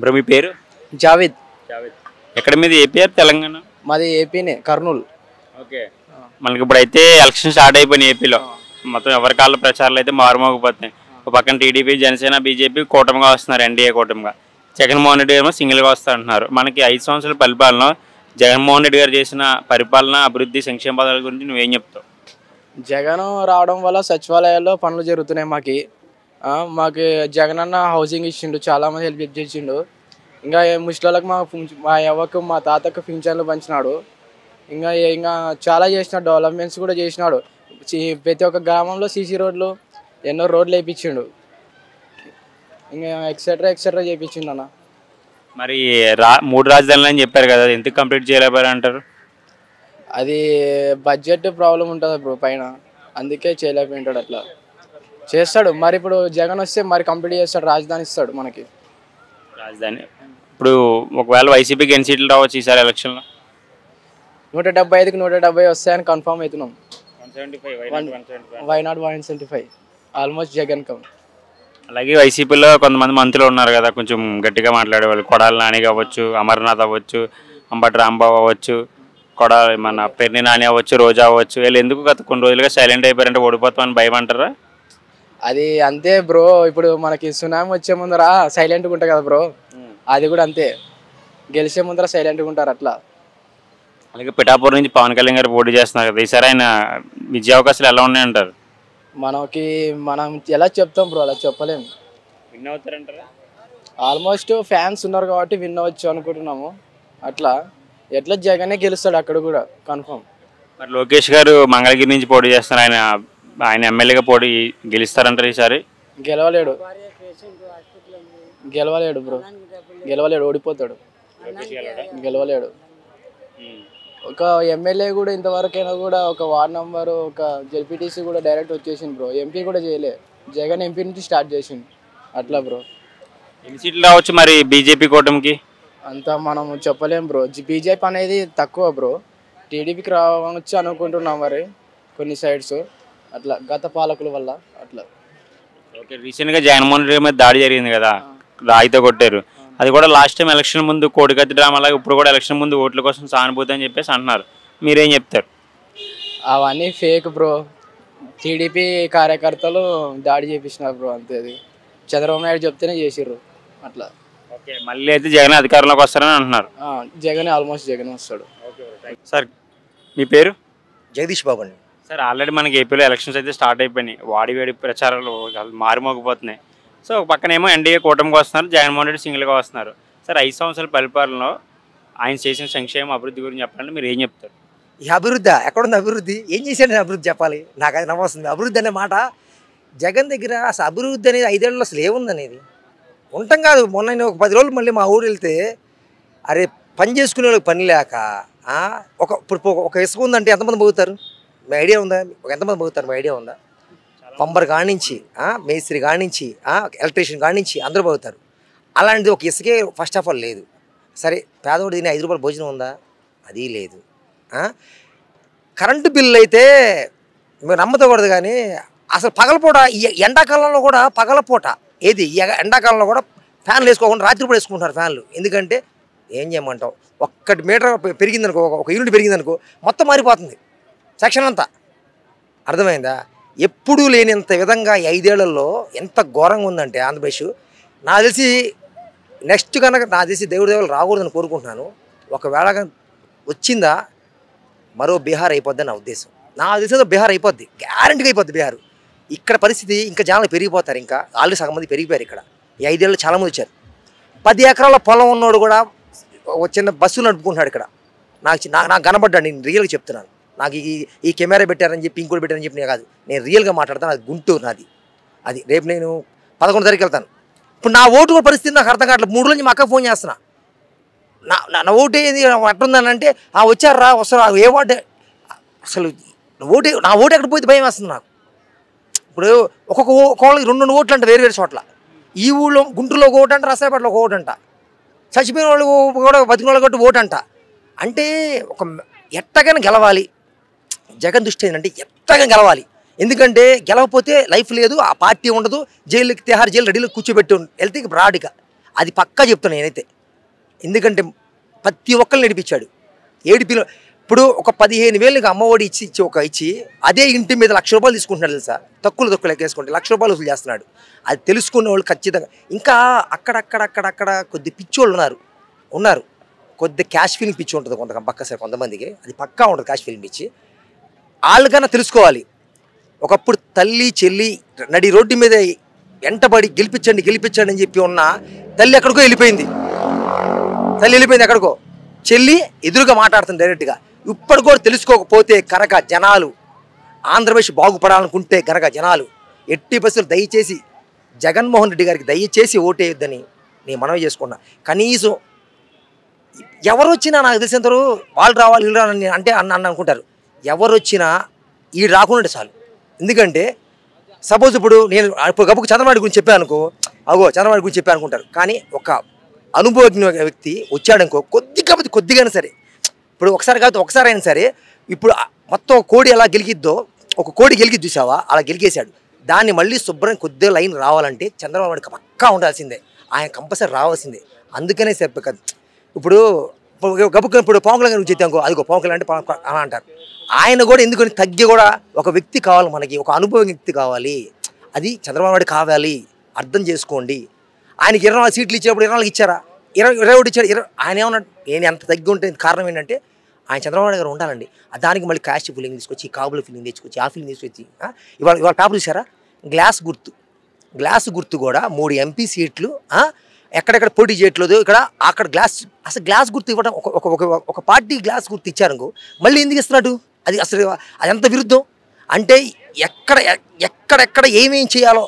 Bro మీ పేరు? జావేద్. జావేద్. ఎక్కడ మీది? ఏపీ తెలంగాణ? మాది ఏపీనే, కర్నూలు. ఓకే. మనకి ఇప్పుడైతే ఎలక్షన్ స్టార్ట్ అయిపోయినాయి ఏపీలో. మొత్తం ఎవరి కాళ్ళ ప్రచారాలు అయితే మారుమోగిపోతున్నాయి. ఒక పక్కన టీడీపీ, జనసేన, బీజేపీ కూటమిగా వస్తున్నారు, ఎన్డీఏ కూటమిగా. జగన్మోహన్ రెడ్డి ఏమో సింగిల్గా వస్తా అంటున్నారు. మనకి 5 సంవత్సరాల పరిపాలన జగన్మోహన్ రెడ్డి గారు చేసిన పరిపాలన, అభివృద్ధి, సంక్షేమ పథకాల గురించి నువ్వేం చెప్తావు? జగన్ రావడం వల్ల సచివాలయాల్లో పనులు జరుగుతున్నాయి. మాకు జగన్ అన్న హౌసింగ్ ఇచ్చిండు, చాలామంది హెల్ప్ చేసిండు. ఇంకా ముసలిళ్ళకి మా అవ్వకు మా తాతకు పింఛన్లు పంచినాడు. ఇంకా చాలా చేసినాడు, డెవలప్మెంట్స్ కూడా చేసినాడు. ప్రతి ఒక్క గ్రామంలో సీసీ రోడ్లు, ఎన్నో రోడ్లు వేయించిండు. ఇంకా ఎక్సెట్రా ఎక్సెట్రా చేయించిండు అన్న. మరి 3 రాజధానులు అని చెప్పారు కదా, ఎందుకు కంప్లీట్ చేయలేకపోయారు అంటారు? అది బడ్జెట్ ప్రాబ్లం ఉంటుంది బ్రో పైన, అందుకే చేయలేకపోయింటాడు. అట్లా చేస్తాడు. మరి ఇప్పుడు జగన్ వస్తే మరి కంప్లీట్ చేస్తాడు, రాజధాని ఇస్తాడు మనకి. రాజధాని ఇప్పుడు ఒకవేళ వైసీపీకి ఎన్ని సీట్లు రావచ్చు ఈసారి ఎలక్షన్లో? 175కి 170 వస్తాయని కన్ఫర్మ్ అవుతున్నాం. 175. Why not 175? Almost Jagan come. అలాగే వైసీపీలో కొంతమంది మంత్రులు ఉన్నారు కదా, కొంచెం గట్టిగా మాట్లాడేవాళ్ళు. కొడాలి నాని అవ్వచ్చు, అమర్నాథ్ అవ్వచ్చు, అంబటి రాంబాబు అవ్వచ్చు, మన పెర్ని నాని అవ్వచ్చు, రోజా అవ్వచ్చు. వీళ్ళు ఎందుకు గత కొన్ని రోజులుగా సైలెంట్ అయిపోయారంటే ఓడిపోతామని భయం అంటారా? అది అంతే బ్రో. ఇప్పుడు మనకి సునామీ వచ్చే ముందర సైలెంట్గా ఉంటాయి కదా బ్రో, అది కూడా అంతే. గెలిచే ముందర సైలెంట్గా ఉంటారు అట్లా. అలాగే పిఠాపురం నుంచి పవన్ కళ్యాణ్ గారు పోటీ చేస్తున్నారు కదా, ఈసారి ఆయన విజయ అవకాశాలు ఎలా ఉన్నాయంటారు? మనం ఎలా చెప్తాం బ్రో, అలా చెప్పలేము. విన్ అవుతారంటారా? ఆల్మోస్ట్ ఫ్యాన్స్ ఉన్నారు కాబట్టి విన్ అవ్వచ్చు అనుకుంటున్నాము. అట్లా ఎట్లా జగనే గెలుస్తాడు అక్కడ కూడా కన్ఫర్మ్. మరి లోకేష్ గారు మంగళగిరి నుంచి పోటీ చేస్తున్నారు, ఆయన ఎమ్మెల్యేగా పోటీ గెలుస్తారంటారు ఈసారి? గెలవలేడు బ్రో, గెలవలేడు, ఓడిపోతాడు. గెలవలేడు. ఒక ఎమ్మెల్యే కూడా ఇంతవరకైనా కూడా ఒక వార్డ్ నెంబరు, ఒక జెడ్పీటీసీ కూడా డైరెక్ట్ వచ్చేసింది బ్రో. ఎంపీ కూడా చేయలే, జగన్ ఎంపీ నుంచి స్టార్ట్ చేసిండు అట్లా బ్రో. ఎన్ని సీట్లు రావచ్చు మరి బీజేపీ కూటమికి? అంతా మనం చెప్పలేం బ్రో. బీజేపీ అనేది తక్కువ బ్రో, టీడీపీకి రావచ్చు అనుకుంటున్నాం మరి కొన్ని సైడ్స్ అట్లా, గత పాలకుల వల్ల అట్లా. ఓకే. రీసెంట్గా జగన్మోహన్ రెడ్డి మీద దాడి జరిగింది కదా, రాయితో కొట్టారు. అది కూడా లాస్ట్ టైం ఎలక్షన్ ముందు కోడికత్తి డ్రామాలాగా ఇప్పుడు కూడా ఎలక్షన్ ముందు ఓట్ల కోసం సానుభూతి అని చెప్పేసి అంటున్నారు. మీరేం చెప్తారు? అవన్నీ ఫేక్ బ్రో. టీడీపీ కార్యకర్తలు దాడి చేపించినారు బ్రో, అంతే. అది చంద్రబాబు నాయుడు చెప్తేనే చేసిర్రు అట్లా. ఓకే. మళ్ళీ అయితే జగన్ అధికారంలోకి వస్తారని అంటున్నారు. జగన్ ఆల్మోస్ట్ జగన్ వస్తాడు. సార్ మీ పేరు? జగదీష్ బాబు అండి. సార్ ఆల్రెడీ మనకి ఏపీలో ఎలక్షన్స్ అయితే స్టార్ట్ అయిపోయినాయి, వాడివేడి ప్రచారాలు మారుమోగిపోతున్నాయి. సో ఒక పక్కనేమో ఎన్డీఏ కూటమికి వస్తున్నారు, జగన్మోహన్ రెడ్డి సింగిల్గా వస్తున్నారు. సార్ 5 సంవత్సరాల పరిపాలనలో ఆయన చేసిన సంక్షేమ అభివృద్ధి గురించి చెప్పాలంటే మీరు ఏం చెప్తారు? ఈ అభివృద్ధి ఎక్కడుంది? అభివృద్ధి ఏం చేశాడు? అభివృద్ధి చెప్పాలి. నాకు అది నమ్మొస్తుంది. అభివృద్ధి అనే మాట జగన్ దగ్గర అసలు అభివృద్ధి అనేది 5 ఏళ్ళలో అసలు ఏముంది అనేది ఉండటం కాదు. మొన్న నేను ఒక 10 రోజులు మళ్ళీ మా ఊరు వెళ్తే, అరే పని చేసుకునే వాళ్ళకి పని లేక ఇప్పుడు ఒక ఇసుక ఉందంటే ఎంతమంది పోగుతారు? మీ ఐడియా ఉందా? ఎంతమంది పోగుతారు? మీ ఐడియా ఉందా? పంబర్ కానించి, మేస్త్రి కానించి, ఎలక్ట్రీషియన్ కానించి అందరూ పోగుతారు. అలాంటిది ఒక ఇసుకే ఫస్ట్ ఆఫ్ ఆల్ లేదు. సరే పేదవాడు తినే 5 రూపాయల భోజనం ఉందా? అది లేదు. కరెంటు బిల్లు అయితే మీరు నమ్మతకూడదు, కానీ అసలు పగలపూట ఎండాకాలంలో కూడా పగలపూట ఎండాకాలంలో కూడా ఫ్యాన్లు వేసుకోకుండా రాత్రిపూట వేసుకుంటున్నారు ఫ్యాన్లు. ఎందుకంటే ఏం చేయమంటావు, 1 మీటర్ పెరిగిందనుకో, ఒక యూనిట్ పెరిగిందనుకో మొత్తం మారిపోతుంది సెక్షన్ అంతా. అర్థమైందా? ఎప్పుడూ లేనంత విధంగా 5 ఏళ్లలో ఎంత ఘోరంగా ఉందంటే ఆంధ్రప్రదేశ్. నాకు తెలిసి నెక్స్ట్ కనుక నాకు తెలిసి దేవుడి దేవుళ్ళు రాకూడదని కోరుకుంటున్నాను. ఒకవేళ వచ్చిందా మరో బీహార్ అయిపోద్ది నా ఉద్దేశం. నా ఉద్దేశంతో బీహార్ అయిపోద్ది, గ్యారంటీగా అయిపోద్ది బీహార్. ఇక్కడ పరిస్థితి ఇంకా జనాలు పెరిగిపోతారు. ఇంకా ఆల్రెడీ సగం మంది పెరిగిపోయారు ఇక్కడ. ఈ 5 ఏళ్ళు చాలామంది వచ్చారు. 10 ఎకరాల పొలం ఉన్నోడు కూడా చిన్న బస్సులు నడుపుకుంటున్నాడు ఇక్కడ. నాకు కనబడ్డాడు. నేను రియల్గా చెప్తున్నాను. నాకు ఈ కెమెరా పెట్టారని చెప్పి ఇంకోటి పెట్టారని చెప్పి నేను కాదు, నేను రియల్గా మాట్లాడతాను. అది గుంటూరు నాది. అది రేపు నేను 11 తారీఖు వెళ్తాను. ఇప్పుడు నా ఓటు కూడా పరిస్థితి నాకు అర్థం కావట్లేదు. 3 రోజుల నుంచి మా అక్కకు ఫోన్ చేస్తున్నా, నా ఓటు ఏది ఎట్టుందని అంటే, వచ్చారా వస్తారు, ఏ ఓటు అసలు నా ఓటు ఎక్కడ పోతే భయం వేస్తుంది నాకు. ఇప్పుడు ఒక్కొక్కళ్ళకి 2 ఓట్లు అంట వేరు చోట్ల. ఈ ఊళ్ళో గుంటూరులో ఒక ఓటు అంట, రసాయపేటలో ఒక ఓటు అంట, చచ్చిపోయిన వాళ్ళు కూడా బతికిన వాళ్ళు కొట్టి ఓటు అంట. అంటే ఒక ఎట్టగానే గెలవాలి. జగన్ దృష్టి ఏంటంటే ఎట్టగానే గెలవాలి. ఎందుకంటే గెలవకపోతే లైఫ్ లేదు, ఆ పార్టీ ఉండదు, జైలుకి తిహార్ జైలు రెడీలో కూర్చోబెట్టి వెళ్తే బ్రాడ్గా అది పక్కా చెప్తాను నేనైతే. ఎందుకంటే ప్రతి ఒక్కరిని నడిపించాడు. ఏడిపిలో ఇప్పుడు ఒక 15,000 నీకు అమ్మఒడి ఇచ్చి అదే ఇంటి మీద ₹1,00,000 తీసుకుంటున్నాడు తెలుసా? తక్కువ లెక్కేసుకుంటే ₹1,00,000 వసూలు చేస్తున్నాడు. అది తెలుసుకున్న వాళ్ళు ఖచ్చితంగా. ఇంకా అక్కడక్కడ కొద్ది పిచ్చోళ్ళు ఉన్నారు. కొద్ది క్యాష్ ఫీలింగ్ పిచ్చి ఉంటుంది కొంతమందికి. అది పక్కా ఉంటుంది క్యాష్ ఫీలింగ్ పిచ్చి. వాళ్ళకన్నా తెలుసుకోవాలి. ఒకప్పుడు తల్లి చెల్లి నడి రోడ్డు మీద వెంటబడి గెలిపించండి అని చెప్పి ఉన్న తల్లి ఎక్కడికో వెళ్ళిపోయింది. ఎక్కడికో. చెల్లి ఎదురుగా మాట్లాడుతుంది డైరెక్ట్గా. ఇప్పుడు కూడా తెలుసుకోకపోతే కనుక జనాలు ఆంధ్రప్రదేశ్ బాగుపడాలనుకుంటే కనుక జనాలు ఎట్టి బస్సులు దయచేసి జగన్మోహన్ రెడ్డి గారికి దయచేసి ఓటేయొద్దని నేను మనవి చేసుకున్నా. కనీసం ఎవరు వచ్చినా నాకు తెలిసినంతరు వాళ్ళు రావాలి వీళ్ళు రావాలని అంటే అనుకుంటారు. ఎవరు వచ్చినా ఈ రాకుండా చాలు. ఎందుకంటే సపోజ్ ఇప్పుడు నేను గబుకు చంద్రబాబు గురించి చెప్పాను అనుకో, చంద్రబాబు గురించి చెప్పాను అనుకుంటారు. కానీ ఒక అనుభవజ్ఞ వ్యక్తి వచ్చాడనుకో కొద్దిగానే సరే, ఇప్పుడు ఒకసారి అయినా సరే, ఇప్పుడు మొత్తం కోడి ఎలా గెలిగిద్దో ఒక కోడి గెలిగిద్ది చూసావా, అలా గెలిగేశాడు. దాన్ని మళ్ళీ శుభ్రం కొద్దిగా లైన్ రావాలంటే చంద్రబాబు నాయుడు పక్కా ఉండాల్సిందే, ఆయన కంపల్సరీ రావాల్సిందే. అందుకనే చెప్పే కదా. ఇప్పుడు గబుక్కుని ఇప్పుడు పవన్ కళ్యాణ్ గురించి చెప్పాను, అదిగో పవన్ కళ్యాణ్ అంటే అలా అంటారు. ఆయన కూడా ఎందుకని తగ్గి కూడా ఒక వ్యక్తి కావాలి, మనకి ఒక అనుభవం వ్యక్తి కావాలి. అది చంద్రబాబు నాయుడు కావాలి, అర్థం చేసుకోండి. ఆయనకి 24 సీట్లు ఇచ్చినప్పుడు 24 ఇచ్చారా? 21 ఇచ్చారు. ఆయన ఏమన్నా నేను ఎంత తగ్గి ఉంటే కారణం ఏంటంటే ఆయన చంద్రబాబు నాయుడు గారు ఉండాలండి. దానికి మళ్ళీ క్యాష్ ఫీలింగ్ తీసుకొచ్చి, కాబుల ఫీలింగ్ తెచ్చుకొచ్చి, ఆ ఫీలింగ్ తీసుకొచ్చి ఇవాళ పేపర్ చూసారా? గ్లాస్ గుర్తు కూడా 3 ఎంపీ సీట్లు ఎక్కడెక్కడ పోటీ చేయట్లేదు. అక్కడ అసలు గ్లాస్ గుర్తు ఇవ్వడం ఒక పార్టీ గ్లాస్ గుర్తు ఇచ్చారనుకో, మళ్ళీ ఎందుకు ఇస్తున్నాడు? అది ఎంత విరుద్ధం అంటే ఎక్కడెక్కడ ఏమేం చేయాలో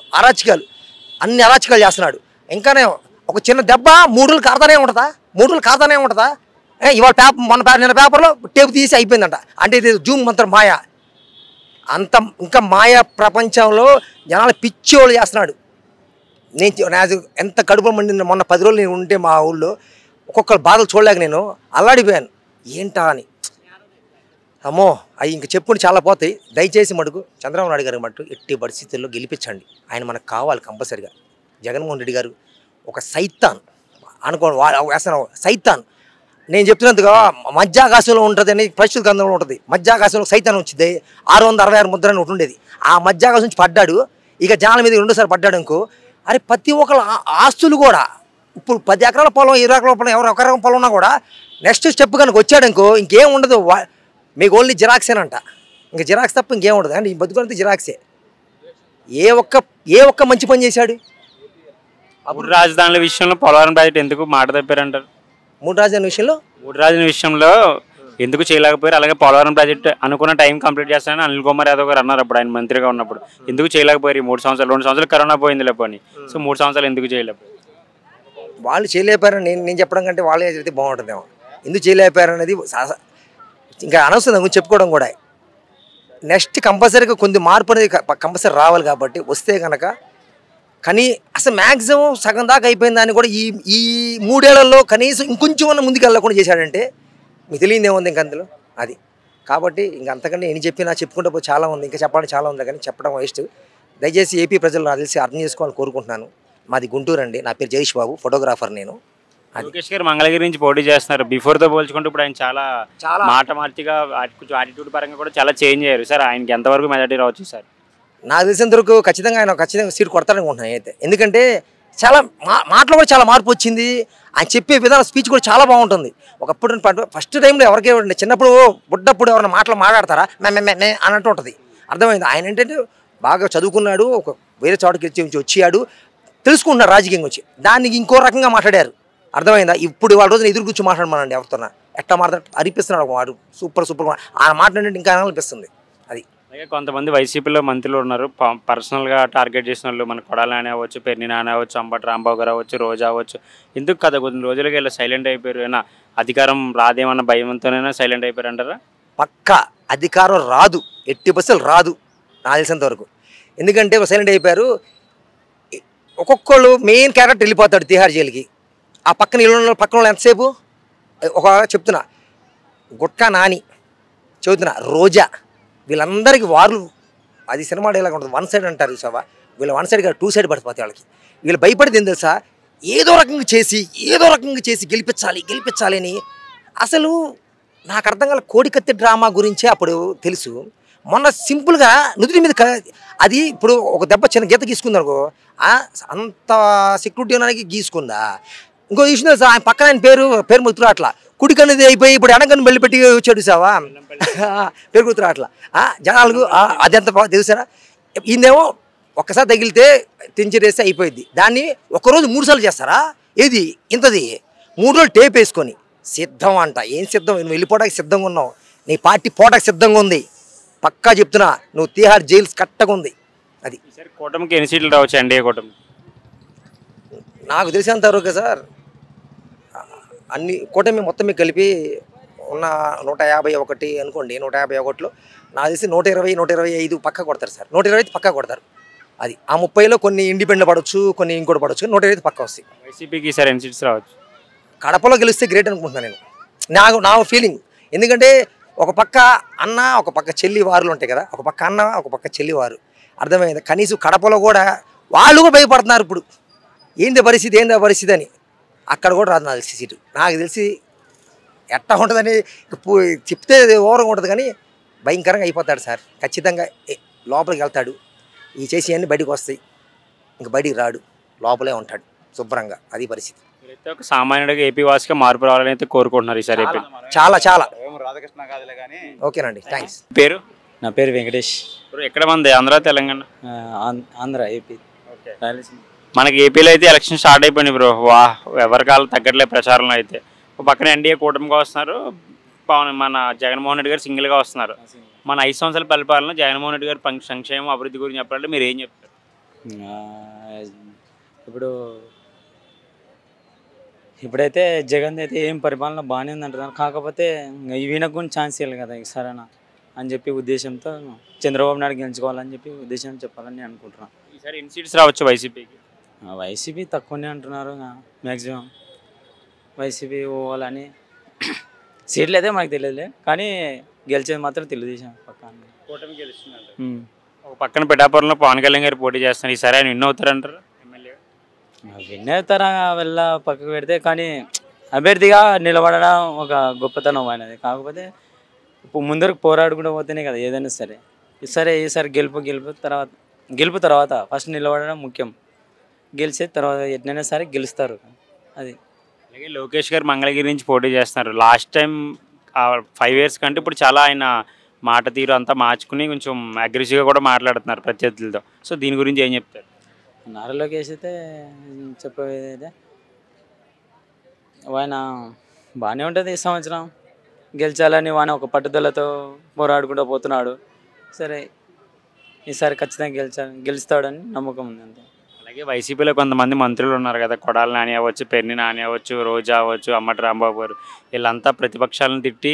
అన్ని అరాచకాలు చేస్తున్నాడు. ఇంకానే ఒక చిన్న దెబ్బ 3 రోజులు కారుతానే ఉంటుందా? ఇవాళ నిన్న పేపర్లో టేపు తీసి అయిపోయిందంట. అంటే ఇది జూమ్ మంత్రం మాయ. ఇంకా మాయ ప్రపంచంలో జనాలు పిచ్చోళ్ళు చేస్తున్నాడు. నేను ఎంత కడుపు మండింది. మొన్న 10 రోజులు నేను ఉంటే మా ఊళ్ళో ఒక్కొక్కరు బాధలు చూడలేక నేను అల్లాడిపోయాను. ఏంటా అని. అమ్మో అవి ఇంక చెప్పుకుంటే చాలా పోతాయి. దయచేసి మటుకు చంద్రబాబు నాయుడు గారి మటుకు ఎట్టి పరిస్థితుల్లో గెలిపించండి. ఆయన మనకు కావాలి కంపల్సరిగా. జగన్మోహన్ రెడ్డి గారు ఒక సైతాన్ సైతాన్. నేను చెప్తున్నందుగా మధ్యాకాశంలో ఉంటుంది అని పరిస్థితి గ్రంథంలో ఉంటుంది. మధ్యాకాశంలో సైతాన్ వచ్చింది. 666 ముద్ర అని ఒకటి ఉండేది. ఆ మధ్యాకాశం నుంచి పడ్డాడు. ఇక జనాల మీద 2సారి పడ్డాడు అనుకో. అరే ప్రతి ఒక్కరు ఆస్తులు కూడా ఇప్పుడు 10 ఎకరాల పొలం 20 ఎకరాల పొలం ఎవరు 1 ఎకరం పొలం ఉన్నా కూడా నెక్స్ట్ స్టెప్ కనుక వచ్చాడనుకో ఇంకేం ఉండదు. మీకు ఓన్లీ జిరాక్సేనంట. ఇంకా జిరాక్స్ తప్ప ఇంకేం ఉండదు. అంటే ఈ బతుకులంతా జిరాక్సే. ఏ ఒక్క మంచి పని చేశాడు? అప్పుడు రాజధానుల విషయంలో పోలవరం ప్రాజెక్ట్ ఎందుకు మాట తప్పారంటారు? 3 రాజధానుల విషయంలో ఎందుకు చేయలేకపోయారు? అలాగే పోలవరం ప్రాజెక్ట్ అనుకున్న టైం కంప్లీట్ చేస్తానని అనిల్ కుమార్ యాదవ్ గారు అన్నారు అప్పుడు, ఆయన మంత్రిగా ఉన్నప్పుడు. ఎందుకు చేయలేకపోయారు? 3 సంవత్సరాలు 2 సంవత్సరాలు కరోనా పోయింది లేకపోని. సో 3 సంవత్సరాలు ఎందుకు చేయలేకపోయారు? వాళ్ళు చేయలేపారని నేను చెప్పడం కంటే వాళ్ళే చెప్తే బాగుంటుందేమో. ఎందుకు చేయలేపారనేది ఇంకా అనవసరం చెప్పుకోవడం కూడా. నెక్స్ట్ కంపల్సరీగా కొన్ని మార్పు అనేది కంపల్సరీ రావాలి. కాబట్టి వస్తే కనుక కానీ అసలు మ్యాక్సిమం సగం దాకా అయిపోయిన దాన్ని కూడా ఈ 3 ఏళ్లలో కనీసం ఇంకొంచెం ముందుకు వెళ్ళకుండా చేశాడంటే మీకు తెలియదు ఏముంది ఇంక అందులో. అది కాబట్టి ఇంక అంతకంటే నేను చెప్పుకుంటే పోయి చాలా ఉంది, ఇంకా చెప్పడానికి చాలా ఉంది, కానీ చెప్పడం వేస్ట్. దయచేసి ఏపీ ప్రజలు నాకు తెలిసి అర్థం చేసుకోవాలని కోరుకుంటున్నాను. మాది గుంటూరు అండి. నా పేరు జయేష్ బాబు, ఫోటోగ్రాఫర్ నేను. లోకేష్ గారు మంగళగిరి నుంచి పోటీ చేస్తున్నారు. బిఫోర్తో పోల్చుకుంటే ఇప్పుడు ఆయన చాలా మాట మార్చిగా కొంచెం యాటిట్యూడ్ పరంగా కూడా చాలా చేంజ్ అయ్యారు సార్. ఆయనకి ఎంతవరకు మెజారిటీ రావచ్చు సార్? నాకు తెలిసినంత వరకు ఖచ్చితంగా సీట్ కొడతాడనుకుంటున్నాను అయితే. ఎందుకంటే చాలా మాటలు కూడా చాలా మార్పు వచ్చింది. ఆయన చెప్పే విధానం స్పీచ్ కూడా చాలా బాగుంటుంది. ఒకప్పుడు ఫస్ట్ టైంలో ఎవరికే చిన్నప్పుడు బుడ్డప్పుడు ఎవరైనా మాట్లాడతారా అన్నట్టు ఉంటుంది. అర్థమైంది. ఆయన ఏంటంటే బాగా చదువుకున్నాడు, ఒక వేరే చోటకి వచ్చాడు, తెలుసుకుంటున్నాడు రాజకీయం వచ్చి. దానికి ఇంకో రకంగా మాట్లాడారు. అర్థమైందా? ఇప్పుడు వాళ్ళ రోజున ఎదురు కూర్చొని మాట్లాడమనండి ఎవరితోనా ఎట్లా మాట్లాడు అనిపిస్తున్నాడు వాడు. సూపర్ ఆ మాట్లాడంటే ఇంకా అనిపిస్తుంది. అది అలాగే కొంతమంది వైసీపీలో మంత్రులు ఉన్నారు, పర్సనల్గా టార్గెట్ చేసిన వాళ్ళు. మన కొడాలి నాని అవ్వచ్చు, పెర్ని నాని అవ్వచ్చు, అంబటి రాంబాబు గారు అవ్వచ్చు, రోజా అవ్వచ్చు. ఎందుకు కదా కొన్ని రోజులకి ఇలా సైలెంట్ అయిపోయారు? అయినా అధికారం రాదేమన్న భయంతోనైనా సైలెంట్ అయిపోయారు అంటారా? పక్కా అధికారం రాదు, ఎట్టి బస్సులు రాదు నాకు తెలిసినంత వరకు. ఎందుకంటే సైలెంట్ అయిపోయారు. ఒక్కొక్కళ్ళు మెయిన్ క్యారెక్టర్ వెళ్ళిపోతాడు తిహార్ జైలుకి. ఆ పక్కన వాళ్ళు ఎంతసేపు చెప్తున్నా గుట్కా నాని, చెబుతున్నా రోజా, వీళ్ళందరికీ వార్లు. అది సినిమా డైలాగ్ ఉంటుంది, 1 సైడ్ అంటారు చూసావా. వీళ్ళు 1 సైడ్ కాదు 2 సైడ్ పడిపోతాయి వాళ్ళకి. వీళ్ళు భయపడేది ఏం తెలుసా? ఏదో రకంగా చేసి గెలిపించాలి అని అసలు నాకు అర్థం కాల. కోడికత్తి డ్రామా గురించే అప్పుడు తెలుసు. మొన్న సింపుల్గా నుదుటి మీద అది ఇప్పుడు ఒక దెబ్బ చిన్న గీత గీసుకుందనుకో, అంత సెక్యూరిటీ ఉన్నానికి గీసుకుందా. ఇంకో విషయం తెలుసా, ఆయన పక్కన ఆయన పేరు గుర్తురా అట్లా కుడికన్నది అయిపోయి ఇప్పుడు ఎనకన్ను వెళ్ళి పెట్టి వచ్చాడు సావా పేరు గుర్తురా అట్లా జనాలకు అది ఎంత తెలుసారా. ఈయనేమో ఒక్కసారి తగిలితే తెంచిరేస్తే అయిపోయింది. దాన్ని ఒక్కరోజు 3 సార్లు చేస్తారా? ఏది ఇంతది 3 రోజులు టేప్ వేసుకొని సిద్ధం అంట. ఏం సిద్ధం? నువ్వు వెళ్ళిపోవడానికి సిద్ధంగా ఉన్నావు, నీ పార్టీ పోవడానికి సిద్ధంగా ఉంది. పక్కా చెప్తున్నా, నువ్వు తీహార్ జైల్స్ కట్టగా ఉంది. అది కూటమికి ఎన్ని సీట్లు రావచ్చు ఎన్డీఏ కూటమి? నాకు తెలిసినంత వరకు సార్ అన్ని కూటమి మొత్తం మీకు కలిపి ఉన్న 151 అనుకోండి. 151లో నాకు తెలిసి 120-125 పక్కా కొడతారు సార్. 120 పక్కా కొడతారు. అది ఆ 30లో కొన్ని ఇండిపెండెంట్ పడవచ్చు, కొన్ని ఇంకోటి పడవచ్చు. 120 పక్కా వస్తాయి. వైసీపీకి ఈసారి ఎన్ని సీట్స్ రావచ్చు? కడపలో గెలిస్తే గ్రేట్ అనుకుంటున్నాను నేను. నా ఫీలింగ్. ఎందుకంటే ఒక పక్క అన్న, ఒక పక్క చెల్లి వారులు ఉంటాయి కదా. ఒక పక్క అన్న, ఒక పక్క చెల్లి వారు. అర్థమైంది. కనీసం కడపలో కూడా వాళ్ళు కూడా భయపడుతున్నారు ఇప్పుడు. ఏంది పరిస్థితి అని. అక్కడ కూడా రాదు నాకు తెలిసి సీటు. నాకు తెలిసి ఎట్టా ఉంటుందని చెప్తే ఓవరంగా ఉంటుంది, కానీ భయంకరంగా అయిపోతాడు సార్. ఖచ్చితంగా లోపలికి వెళ్తాడు. ఈ చేసి అన్నీ బయటకు వస్తాయి. ఇంక బయటికి రాడు, లోపలే ఉంటాడు శుభ్రంగా. అది పరిస్థితి. మీరైతే ఒక సామాన్యుడిగా ఏపీ వాసిగా మార్పు రావాలని అయితే కోరుకుంటున్నారు ఈసారి ఏపీ. చాలా ఓకేనండి, థ్యాంక్స్. పేరు? నా పేరు వెంకటేష్. ఇప్పుడు ఎక్కడ మంది? ఆంధ్ర, తెలంగాణ? ఆంధ్ర, ఏపీ. ఓకే. మనకి ఏపీలో అయితే ఎలక్షన్ స్టార్ట్ అయిపోయింది బ్రో. ఎవరి కాలం తగ్గట్లే ప్రచారంలో అయితే. ఒక పక్కన ఎన్డీఏ కూటమిగా వస్తున్నారు, మన జగన్మోహన్ రెడ్డి గారు సింగిల్గా వస్తున్నారు. మన 5 సంవత్సరాల పరిపాలన జగన్మోహన్ రెడ్డి గారి సంక్షేమం అభివృద్ధి గురించి చెప్పాలంటే మీరు ఏం చెప్తారు? ఇప్పుడైతే జగన్ అయితే ఏం పరిపాలన బాగానే ఉంది అంటున్నారు. కాకపోతే ఈయనకు కూడా ఛాన్స్ ఇవ్వాలి కదా సరేనా అని చెప్పి ఉద్దేశంతో చంద్రబాబు నాయుడు గెలుచుకోవాలని చెప్పి ఉద్దేశం చెప్పాలని అనుకుంటున్నాను. ఈసారి ఎన్ని సీట్స్ రావచ్చు వైసీపీకి? వైసీపీ తక్కువనే అంటున్నారు. మ్యాక్సిమం వైసీపీ పోవాలని. సీట్లు అయితే మనకు తెలియదులే, కానీ గెలిచేది మాత్రం తెలుగుదేశం పక్కన. కూటమి గెలుస్తున్నారు. ఒక పక్కన పిఠాపురంలో పవన్ కళ్యాణ్ గారు పోటీ చేస్తున్నారు. ఈసారి ఆయన విన్ అవుతారంటారు? ఎమ్మెల్యే విన్ అవుతారా వెళ్ళ పక్కకు పెడితే, కానీ అభ్యర్థిగా నిలబడడం ఒక గొప్పతనం అనేది. కాకపోతే ఇప్పుడు ముందరకు పోరాడుకుంటూ పోతేనే కదా ఏదైనా సరే. ఈసారి గెలుపు తర్వాత ఫస్ట్ నిలబడడం ముఖ్యం. గెలిచే తర్వాత ఎట్లయినా సరే గెలుస్తారు. అది. అలాగే లోకేష్ గారు మంగళగిరి నుంచి పోటీ చేస్తున్నారు. లాస్ట్ టైం 5 years కంటే ఇప్పుడు చాలా ఆయన మాట తీరు అంతా మార్చుకుని కొంచెం అగ్రెసివ్గా కూడా మాట్లాడుతున్నారు ప్రత్యర్థులతో. సో దీని గురించి ఏం చెప్తారు? నారా లోకేష్ అయితే చెప్పేది అయితే ఆయన బాగానే ఉంటుంది. ఈ సంవత్సరం గెలిచాలని ఆయన ఒక పట్టుదలతో పోరాడుకుంటూ పోతున్నాడు. సరే ఈసారి ఖచ్చితంగా గెలుస్తాడని నమ్మకం ఉంది అంతే. అలాగే వైసీపీలో కొంతమంది మంత్రులు ఉన్నారు కదా, కొడాలి నాని అవ్వచ్చు, పెర్ని నాని అవ్వచ్చు, రోజా అవ్వచ్చు, అమ్మటి రాంబాబు గారు, వీళ్ళంతా ప్రతిపక్షాలను తిట్టి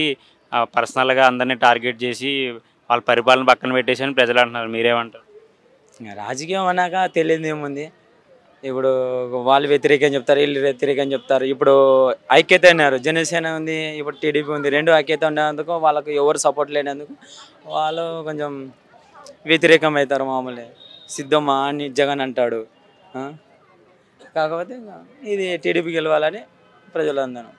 పర్సనల్గా అందరినీ టార్గెట్ చేసి వాళ్ళ పరిపాలన పక్కన పెట్టేసి అని ప్రజలు అంటున్నారు. మీరేమంటారు? రాజకీయం అన్నాక తెలియదు ఏముంది. ఇప్పుడు వాళ్ళు వ్యతిరేకం చెప్తారు, వీళ్ళు వ్యతిరేకం చెప్తారు. ఇప్పుడు ఐక్యత అన్నారు, జనసేన ఉంది, ఇప్పుడు టీడీపీ ఉంది. 2 ఐక్యత ఉండేందుకు వాళ్ళకు ఎవరు సపోర్ట్ లేనందుకు వాళ్ళు కొంచెం వ్యతిరేకం అవుతారు. మామూలే సిద్ధమా అని జగన్ అంటాడు. కాకపోతే ఇది టీడీపీ గెలవాలని ప్రజలు అందరూ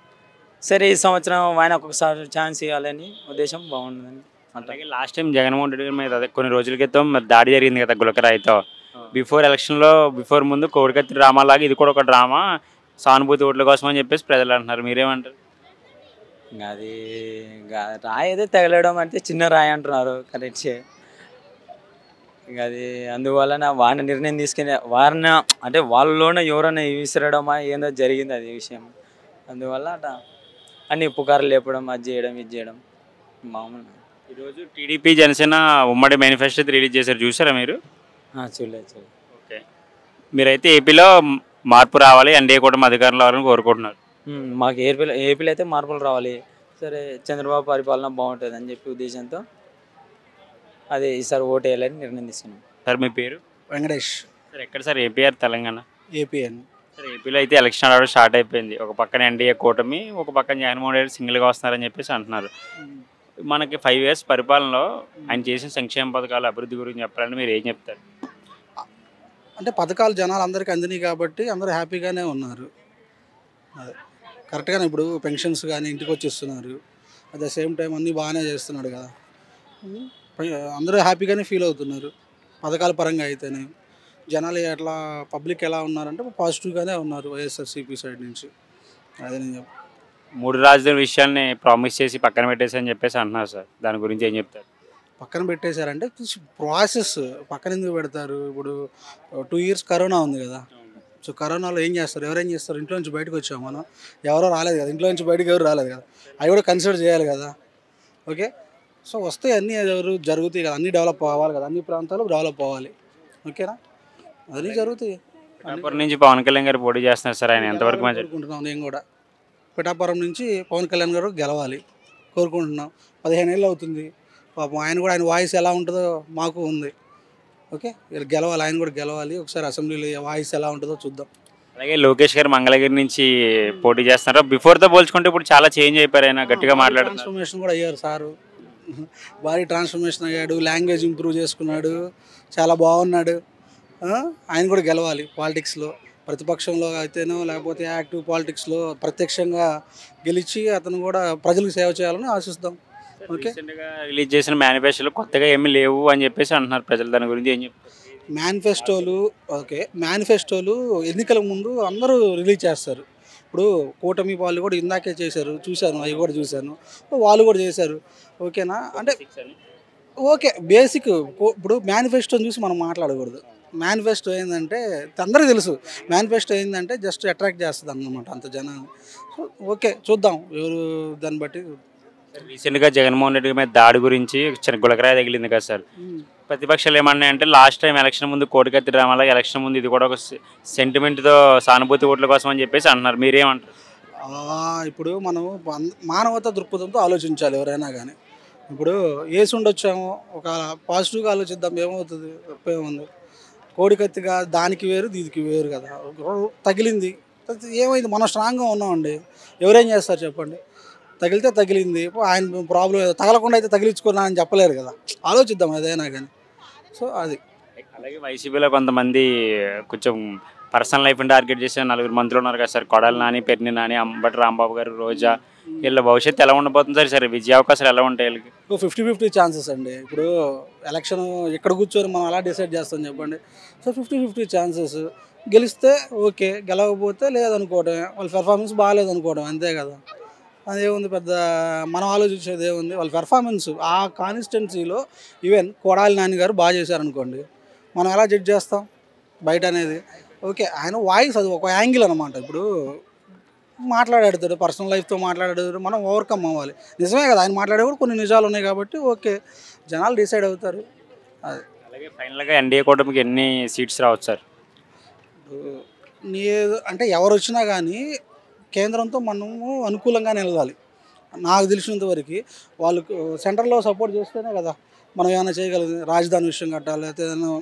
సరే ఈ సంవత్సరం ఆయన ఒక్కొక్కసారి ఛాన్స్ ఇవ్వాలని ఉద్దేశం బాగుంటుందని. అలాగే లాస్ట్ టైం జగన్మోహన్ రెడ్డి మీద కొన్ని రోజుల క్రితం దాడి జరిగింది కదా గులకరాయితో. బిఫోర్ ముందు కోడికత్తి డ్రామా లాగా ఇది కూడా ఒక డ్రామా, సానుభూతి ఓట్ల కోసం అని చెప్పేసి ప్రజలు అంటున్నారు. మీరేమంటారు? అది రాయి అయితే తగలడం అంటే చిన్న రాయి అంటున్నారు కరెక్ట్. ఇంకా అది అందువలన వారిని నిర్ణయం తీసుకుని వారిని అంటే వాళ్ళలోనే ఎవరైనా విసిరడమా ఏందో జరిగింది అది విషయం. అందువల్ల అట అన్ని పుకార్లు లేపడం, అది చేయడం, ఇది చేయడం మామూలు. ఈరోజు టీడీపీ జనసేన ఉమ్మడి మేనిఫెస్టో రిలీజ్ చేశారు, చూసారా మీరు? చూడలేదు. ఓకే. మీరైతే ఏపీలో మార్పు రావాలి, ఎన్డీఏ కూటమి అధికారంలో రావాలని కోరుకుంటున్నారు. మాకు ఏపీలో అయితే మార్పులు రావాలి. సరే చంద్రబాబు పరిపాలన బాగుంటుంది అని చెప్పి ఉద్దేశంతో అదే ఈసారి ఓటు వేయాలని నిర్ణయం తీసుకున్నాం. సార్ మీ పేరు? వెంకటేష్. సార్ ఎక్కడ sir? APR Telangana? APN. Sir ఏపీలో అయితే ఎలక్షన్ ఆడడం స్టార్ట్ అయిపోయింది. ఒక పక్కన ఎన్డీఏ కూటమి, ఒక పక్కన జగన్మోహన్ రెడ్డి సింగిల్గా వస్తున్నారని చెప్పేసి అంటున్నారు. మనకి 5 years పరిపాలనలో ఆయన చేసిన సంక్షేమ పథకాల అభివృద్ధి గురించి చెప్పాలంటే మీరు ఏం చెప్తారు? అంటే పథకాలు జనాలు అందరికీ అందినాయి కాబట్టి అందరూ హ్యాపీగానే ఉన్నారు. అదే కరెక్ట్గానే ఇప్పుడు పెన్షన్స్ కానీ ఇంటికి వచ్చి ఇస్తున్నారు. అట్ ద సేమ్ టైం అన్నీ బాగానే చేస్తున్నాడు కదా. అందరూ హ్యాపీగానే ఫీల్ అవుతున్నారు పథకాల పరంగా అయితేనే. జనాలు ఎట్లా పబ్లిక్ ఎలా ఉన్నారంటే పాజిటివ్గానే ఉన్నారు వైఎస్ఆర్సీపీ సైడ్ నుంచి. అదే నేను చెప్ప 3 రాజధానుల విషయాన్ని ప్రామిస్ చేసి పక్కన పెట్టేసి అని చెప్పేసి అంటున్నారు సార్. దాని గురించి ఏం చెప్తారు? పక్కన పెట్టేశారంటే ప్రాసెస్ పక్కన ఎందుకు పెడతారు? ఇప్పుడు 2 ఇయర్స్ కరోనా ఉంది కదా. సో కరోనాలో ఏం చేస్తారు? ఎవరేం చేస్తారు? ఇంట్లో నుంచి బయటకు వచ్చాము మనం, ఎవరో రాలేదు కదా, ఇంట్లో నుంచి బయటకు ఎవరు రాలేదు కదా, అవి కూడా కన్సిడర్ చేయాలి కదా. ఓకే, సో వస్తే అన్నీ ఎవరు జరుగుతాయి కదా, అన్నీ డెవలప్ అవ్వాలి కదా, అన్ని ప్రాంతాలు డెవలప్ అవ్వాలి. ఓకేనా, అన్నీ జరుగుతాయి. పిఠాపురం నుంచి పవన్ కళ్యాణ్ గారు పోటీ చేస్తున్నారు సార్. ఆయన ఎంతవరకు మంచి కోరుకుంటున్నాం. నేను కూడా పిఠాపురం నుంచి పవన్ కళ్యాణ్ గారు గెలవాలి కోరుకుంటున్నాం. 15 ఏళ్ళు అవుతుంది పాపం. ఆయన కూడా ఆయన వాయిస్ ఎలా ఉంటుందో మాకు ఉంది. ఓకే, వీళ్ళు గెలవాలి, ఆయన కూడా గెలవాలి. ఒకసారి అసెంబ్లీలో వాయిస్ ఎలా ఉంటుందో చూద్దాం. అలాగే లోకేష్ గారు మంగళగిరి నుంచి పోటీ చేస్తున్నారు. బిఫోర్తో పోల్చుకుంటే ఇప్పుడు చాలా చేంజ్ అయిపోయారు. ఆయన గట్టిగా మాట్లాడుతున్నారు. ట్రాన్స్ఫర్మేషన్ కూడా అయ్యారు సారు, భారీ ట్రాన్స్ఫర్మేషన్ అయ్యాడు, లాంగ్వేజ్ ఇంప్రూవ్ చేసుకున్నాడు, చాలా బాగున్నాడు. ఆయన కూడా గెలవాలి పాలిటిక్స్లో. ప్రతిపక్షంలో అయితేనో లేకపోతే యాక్టివ్ పాలిటిక్స్లో ప్రత్యక్షంగా గెలిచి అతను కూడా ప్రజలకు సేవ చేయాలని ఆశిస్తాం. ఓకే, రీసెంట్గా రిలీజ్ చేసిన మేనిఫెస్టోలో కొత్తగా ఏమీ లేవు అని చెప్పేసి అంటున్నారు ప్రజలు. దాని గురించి ఏం చెప్తారు? మేనిఫెస్టోలు ఓకే, మేనిఫెస్టోలు ఎన్నికల ముందు అందరూ రిలీజ్ చేస్తారు. ఇప్పుడు కూటమి వాళ్ళు కూడా ఇందాకే చేశారు, చూశాను, అవి కూడా చూశాను, వాళ్ళు కూడా చేశారు. ఓకేనా, అంటే ఓకే బేసిక్. ఇప్పుడు మేనిఫెస్టోని చూసి మనం మాట్లాడకూడదు. మేనిఫెస్టో ఏంటంటే అందరికీ తెలుసు, మేనిఫెస్టో ఏంటంటే జస్ట్ అట్రాక్ట్ చేస్తుంది అన్నమాట అంత జనాన్ని. సో ఓకే, చూద్దాం ఎవరు దాన్ని బట్టి. రీసెంట్గా జగన్మోహన్ రెడ్డి మీద దాడి గురించి చిన్న గులకరాయ తగిలింది కదా సార్. ప్రతిపక్షాలు ఏమన్నాయంటే లాస్ట్ టైం ఎలక్షన్ ముందు కోడికత్తి డ్రామాలో ఎలక్షన్ ముందు ఇది కూడా ఒక సెంటిమెంట్తో సానుభూతి ఓట్ల కోసం అని చెప్పేసి అంటున్నారు. మీరేమంటారు? ఇప్పుడు మనం మానవతా దృక్పథంతో ఆలోచించాలి ఎవరైనా కానీ. ఇప్పుడు వేసి ఉండొచ్చాము, ఒక పాజిటివ్గా ఆలోచిద్దాం, ఏమవుతుంది, తప్పేముంది. కోడికత్తిగా దానికి వేరు దీనికి వేరు కదా. తగిలింది, ఏమైంది, మనం స్ట్రాంగ్గా ఉన్నామండి, ఎవరేం చేస్తారు చెప్పండి. తగిలితే తగిలింది, ఆయన ప్రాబ్లం తగలకుండా అయితే తగిలించుకున్నా అని చెప్పలేరు కదా. ఆలోచిద్దాం ఏదైనా కానీ. సో అది. అలాగే వైసీపీలో కొంతమంది కొంచెం పర్సనల్ లైఫ్ని టార్గెట్ చేసే 4 మంత్రులు ఉన్నారు కదా సార్. కొడాలి నాని, పెర్ని నాని, అంబటి రాంబాబు గారు, రోజా, వీళ్ళ భవిష్యత్తు ఎలా ఉండబోతుంది సార్? సరే విజయ అవకాశాలు ఎలా ఉంటాయి వీళ్ళకి? 50-50 ఛాన్సెస్ అండి. ఇప్పుడు ఎలక్షన్ ఎక్కడ కూర్చొని మనం అలా డిసైడ్ చేస్తాం చెప్పండి. So 50-50 chances. గెలిస్తే ఓకే, గెలవకపోతే లేదనుకోవడం, వాళ్ళ పెర్ఫార్మెన్స్ బాగాలేదనుకోవడం, అంతే కదా. అదేముంది పెద్ద మనం ఆలోచించేది ఏముంది. వాళ్ళ పెర్ఫార్మెన్స్ ఆ కాన్స్టిట్యున్సీలో ఈవెన్ కొడాలి నాని గారు బాగా చేశారనుకోండి, మనం ఎలా జడ్జ్ చేస్తాం బయట అనేది. ఓకే, ఆయన వాయిస్ అది ఒక యాంగిల్ అనమాట. ఇప్పుడు మాట్లాడాడు, పర్సనల్ లైఫ్తో మాట్లాడాడు, మనం ఓవర్కమ్ అవ్వాలి. నిజమే కదా, ఆయన మాట్లాడే కూడా కొన్ని నిజాలు ఉన్నాయి కాబట్టి ఓకే, జనాలు డిసైడ్ అవుతారు. అది. అలాగే ఫైనల్గా ఎన్డీఏ కూటమికి ఎన్ని సీట్స్ రావచ్చు సార్? అంటే ఎవరు వచ్చినా కానీ కేంద్రంతో మనము అనుకూలంగా నిలవాలి. నాకు తెలిసినంత వరకు వాళ్ళు సెంటర్లో సపోర్ట్ చేస్తేనే కదా మనం ఏమైనా చేయగలిగింది. రాజధాని విషయం కట్టాలి, లేకపోతే ఏదైనా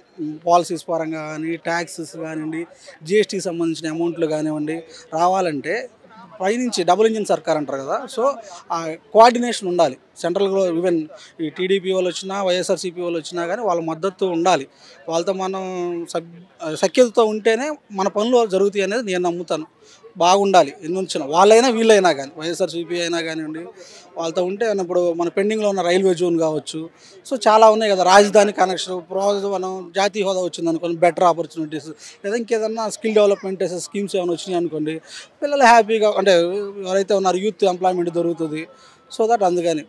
పాలసీస్ పరంగా కానీ, ట్యాక్సెస్ కానివ్వండి, జిఎస్టీకి సంబంధించిన అమౌంట్లు కానివ్వండి రావాలంటే పైనుంచి డబుల్ ఇంజిన్ సర్కార్ అంటారు కదా. సో ఆ కోఆర్డినేషన్ ఉండాలి సెంట్రల్లో. ఈవెన్ ఈ టీడీపీ వాళ్ళు వచ్చినా, వైఎస్ఆర్సీపీ వాళ్ళు వచ్చినా కానీ వాళ్ళ మద్దతు ఉండాలి. వాళ్ళతో మనం సఖ్యతతో ఉంటేనే మన పనులు జరుగుతాయి అనేది నేను నమ్ముతాను. బాగుండాలి ఎన్ని వచ్చినా, వాళ్ళైనా వీళ్ళైనా కానీ, వైఎస్ఆర్సీపీ అయినా కానివ్వండి, వాళ్ళతో ఉంటే ఇప్పుడు మన పెండింగ్లో ఉన్న రైల్వే జోన్ కావచ్చు. సో చాలా ఉన్నాయి కదా, రాజధాని కనెక్షన్, మనం జాతీయ హోదా వచ్చింది అనుకోండి, బెటర్ ఆపర్చునిటీస్, లేదా ఇంకేదన్నా స్కిల్ డెవలప్మెంట్ స్కీమ్స్ ఏమైనా వచ్చినాయి అనుకోండి, పిల్లలు హ్యాపీగా అంటే ఎవరైతే ఉన్నారో యూత్ ఎంప్లాయ్మెంట్ దొరుకుతుంది. సో దట్ అందుకని.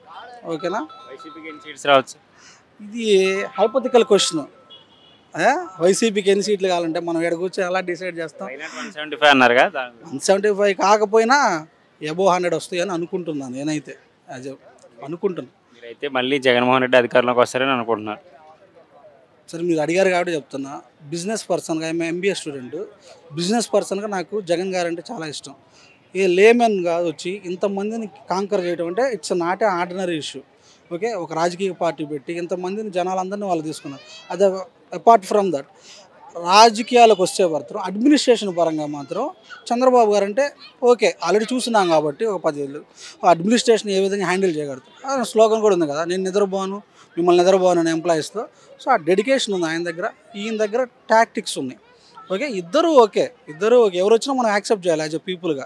ఓకేనా, వైసీపీకి ఎన్ని సీట్స్ రావచ్చు? ఇది హైపోథెటికల్ క్వశ్చన్. వైసీపీకి ఎన్ని సీట్లు కావాలంటే మనం ఇక్కడ కూర్చొని ఎలా డిసైడ్ చేస్తాం? 175 అన్నారు కదా. 175 కాకపోయినా అబోవ్ 100 వస్తాయని అనుకుంటున్నాను నేనైతే. అనుకుంటున్నాను. మీరైతే మళ్ళీ జగన్మోహన్ రెడ్డి అధికారంలోకి వస్తారని అనుకుంటున్నారు? సరే, మీరు అడిగారు కాబట్టి చెప్తున్నా. బిజినెస్ పర్సన్గా, ఎంబీఏ స్టూడెంట్, బిజినెస్ పర్సన్గా నాకు జగన్ గారు అంటే చాలా ఇష్టం. ఏ లేమెన్గా వచ్చి ఇంతమందిని కాంకర్ చేయడం అంటే it's not a ordinary issue. Okay, ఒక రాజకీయ పార్టీ పెట్టి ఇంతమందిని జనాలందరినీ వాళ్ళు తీసుకున్నారు. అదే అపార్ట్ ఫ్రమ్ దట్ రాజకీయాలకు వచ్చే మాత్రం అడ్మినిస్ట్రేషన్ పరంగా మాత్రం చంద్రబాబు గారు అంటే ఓకే, ఆల్రెడీ చూస్తున్నాం కాబట్టి ఒక 10 ఏళ్ళు అడ్మినిస్ట్రేషన్ ఏ విధంగా హ్యాండిల్ చేయగలుగుతారు. స్లోగన్ కూడా ఉంది కదా, నేను నిద్రపోను మిమ్మల్ని నిద్రపోను అనే ఎంప్లాయీస్తో. సో ఆ డెడికేషన్ ఉంది ఆయన దగ్గర. ఈయన దగ్గర టాక్టిక్స్ ఉన్నాయి. ఓకే ఇద్దరు ఓకే ఎవరు వచ్చినా మనం యాక్సెప్ట్ చేయాలి యాజ్ ఎ పీపుల్గా.